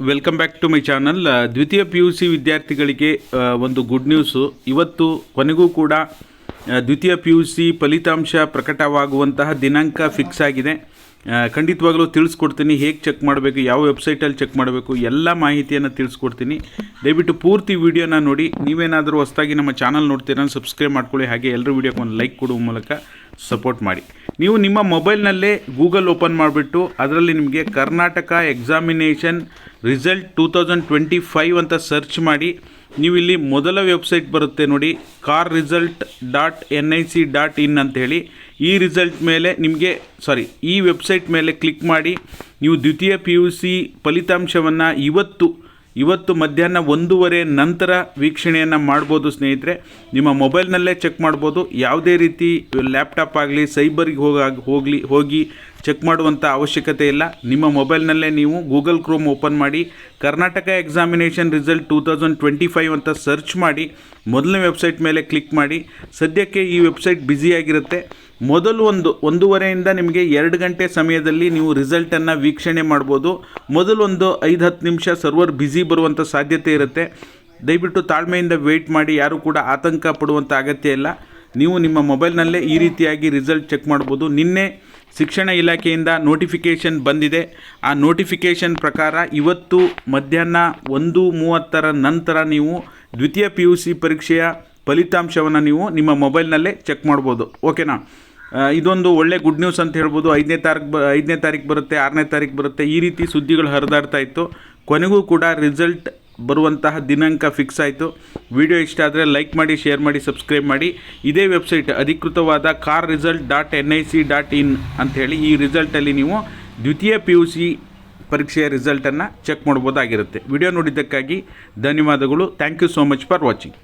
Welcome back to my channel. ದ್ವಿತೀಯ PUC ವಿದ್ಯಾರ್ಥಿಗಳಿಗೆ ಒಂದು ಗುಡ್ ನ್ಯೂಸು. ಇವತ್ತು ಕೊನೆಗೂ ಕೂಡ ದ್ವಿತೀಯ PUC ಫಲಿತಾಂಶ ಪ್ರಕಟವಾಗುವಂತಹ ದಿನಾಂಕ ಫಿಕ್ಸ್ ಆಗಿದೆ. ಖಂಡಿತವಾಗಲೂ ತಿಳಿಸ್ಕೊಡ್ತೀನಿ, ಹೇಗೆ ಚೆಕ್ ಮಾಡಬೇಕು, ಯಾವ ವೆಬ್ಸೈಟಲ್ಲಿ ಚೆಕ್ ಮಾಡಬೇಕು, ಎಲ್ಲ ಮಾಹಿತಿಯನ್ನು ತಿಳಿಸ್ಕೊಡ್ತೀನಿ. ದಯವಿಟ್ಟು ಪೂರ್ತಿ ವಿಡಿಯೋನ ನೋಡಿ. ನೀವೇನಾದರೂ ಹೊಸದಾಗಿ ನಮ್ಮ ಚಾನಲ್ ನೋಡ್ತೀರಾ ಸಬ್ಸ್ಕ್ರೈಬ್ ಮಾಡ್ಕೊಳ್ಳಿ. ಹಾಗೆ ಎಲ್ಲರೂ ವಿಡಿಯೋಕ್ಕೆ ಒಂದು ಲೈಕ್ ಕೊಡುವ ಮೂಲಕ ಸಪೋರ್ಟ್ ಮಾಡಿ. ನೀವು ನಿಮ್ಮ ಮೊಬೈಲ್ನಲ್ಲೇ ಗೂಗಲ್ ಓಪನ್ ಮಾಡಿಬಿಟ್ಟು ಅದರಲ್ಲಿ ನಿಮಗೆ ಕರ್ನಾಟಕ ಎಕ್ಸಾಮಿನೇಷನ್ ರಿಸಲ್ಟ್ 2025 ಅಂತ ಸರ್ಚ್ ಮಾಡಿ. ನೀವು ಇಲ್ಲಿ ಮೊದಲ ವೆಬ್ಸೈಟ್ ಬರುತ್ತೆ ನೋಡಿ, carresult.nic.in ಅಂತೇಳಿ. ಈ ರಿಸಲ್ಟ್ ಮೇಲೆ ನಿಮಗೆ ಈ ವೆಬ್ಸೈಟ್ ಮೇಲೆ ಕ್ಲಿಕ್ ಮಾಡಿ ನೀವು ದ್ವಿತೀಯ PUC ಫಲಿತಾಂಶವನ್ನು ಇವತ್ತು ಮಧ್ಯಾಹ್ನ 1:30 ನಂತರ ವೀಕ್ಷಣೆಯನ್ನು ಮಾಡ್ಬೋದು ಸ್ನೇಹಿತರೆ. ನಿಮ್ಮ ಮೊಬೈಲ್ನಲ್ಲೇ ಚೆಕ್ ಮಾಡ್ಬೋದು. ಯಾವುದೇ ರೀತಿ ಲ್ಯಾಪ್ಟಾಪ್ ಆಗಲಿ ಸೈಬರ್ಗೆ ಹೋಗಿ ಚೆಕ್ ಮಾಡುವಂಥ ಅವಶ್ಯಕತೆ ಇಲ್ಲ. ನಿಮ್ಮ ಮೊಬೈಲ್ನಲ್ಲೇ ನೀವು ಗೂಗಲ್ ಕ್ರೋಮ್ ಓಪನ್ ಮಾಡಿ ಕರ್ನಾಟಕ ಎಕ್ಸಾಮಿನೇಷನ್ ರಿಸಲ್ಟ್ 2025 ಅಂತ ಸರ್ಚ್ ಮಾಡಿ ಮೊದಲನೇ ವೆಬ್ಸೈಟ್ ಮೇಲೆ ಕ್ಲಿಕ್ ಮಾಡಿ. ಸದ್ಯಕ್ಕೆ ಈ ವೆಬ್ಸೈಟ್ ಬ್ಯುಸಿಯಾಗಿರುತ್ತೆ. ಮೊದಲು 1:30 ನಿಮಗೆ 2 ಗಂಟೆ ಸಮಯದಲ್ಲಿ ನೀವು ರಿಸಲ್ಟನ್ನು ವೀಕ್ಷಣೆ ಮಾಡ್ಬೋದು. ಮೊದಲು 5-10 ನಿಮಿಷ ಸರ್ವರ್ ಬ್ಯುಸಿ ಬರುವಂಥ ಸಾಧ್ಯತೆ ಇರುತ್ತೆ. ದಯವಿಟ್ಟು ತಾಳ್ಮೆಯಿಂದ ವೆಯ್ಟ್ ಮಾಡಿ. ಯಾರೂ ಕೂಡ ಆತಂಕ ಪಡುವಂಥ ಅಗತ್ಯ ಇಲ್ಲ. ನೀವು ನಿಮ್ಮ ಮೊಬೈಲ್ನಲ್ಲೇ ಈ ರೀತಿಯಾಗಿ ರಿಸಲ್ಟ್ ಚೆಕ್ ಮಾಡ್ಬೋದು. ನಿನ್ನೆ ಶಿಕ್ಷಣ ಇಲಾಖೆಯಿಂದ ನೋಟಿಫಿಕೇಷನ್ ಬಂದಿದೆ. ಆ ನೋಟಿಫಿಕೇಷನ್ ಪ್ರಕಾರ ಇವತ್ತು ಮಧ್ಯಾಹ್ನ 1:30 ನಂತರ ನೀವು ದ್ವಿತೀಯ PUC ಪರೀಕ್ಷೆಯ ಫಲಿತಾಂಶವನ್ನು ನೀವು ನಿಮ್ಮ ಮೊಬೈಲ್ನಲ್ಲೇ ಚೆಕ್ ಮಾಡ್ಬೋದು. ಓಕೆನಾ? ಇದೊಂದು ಒಳ್ಳೆ ಗುಡ್ ನ್ಯೂಸ್ ಅಂತ ಹೇಳ್ಬೋದು. 5ನೇ ತಾರೀಕು ಬರುತ್ತೆ, 6ನೇ ತಾರೀಕು ಬರುತ್ತೆ, ಈ ರೀತಿ ಸುದ್ದಿಗಳು ಹರಿದಾಡ್ತಾ ಇತ್ತು. ಕೊನೆಗೂ ಕೂಡ ರಿಸಲ್ಟ್ ಬರುವಂತಹ ದಿನಾಂಕ ಫಿಕ್ಸ್ ಆಯಿತು. ವಿಡಿಯೋ ಇಷ್ಟ ಆದರೆ ಲೈಕ್ ಮಾಡಿ, ಶೇರ್ ಮಾಡಿ, ಸಬ್ಸ್ಕ್ರೈಬ್ ಮಾಡಿ. ಇದೇ ವೆಬ್ಸೈಟ್ ಅಧಿಕೃತವಾದ carresult.nic.in ಅಂಥೇಳಿ ಈ ರಿಸಲ್ಟಲ್ಲಿ ನೀವು ದ್ವಿತೀಯ PUC ಪರೀಕ್ಷೆಯ ರಿಸಲ್ಟನ್ನು ಚೆಕ್ ಮಾಡ್ಬೋದಾಗಿರುತ್ತೆ. ವಿಡಿಯೋ ನೋಡಿದ್ದಕ್ಕಾಗಿ ಧನ್ಯವಾದಗಳು. Thank you so much for watching.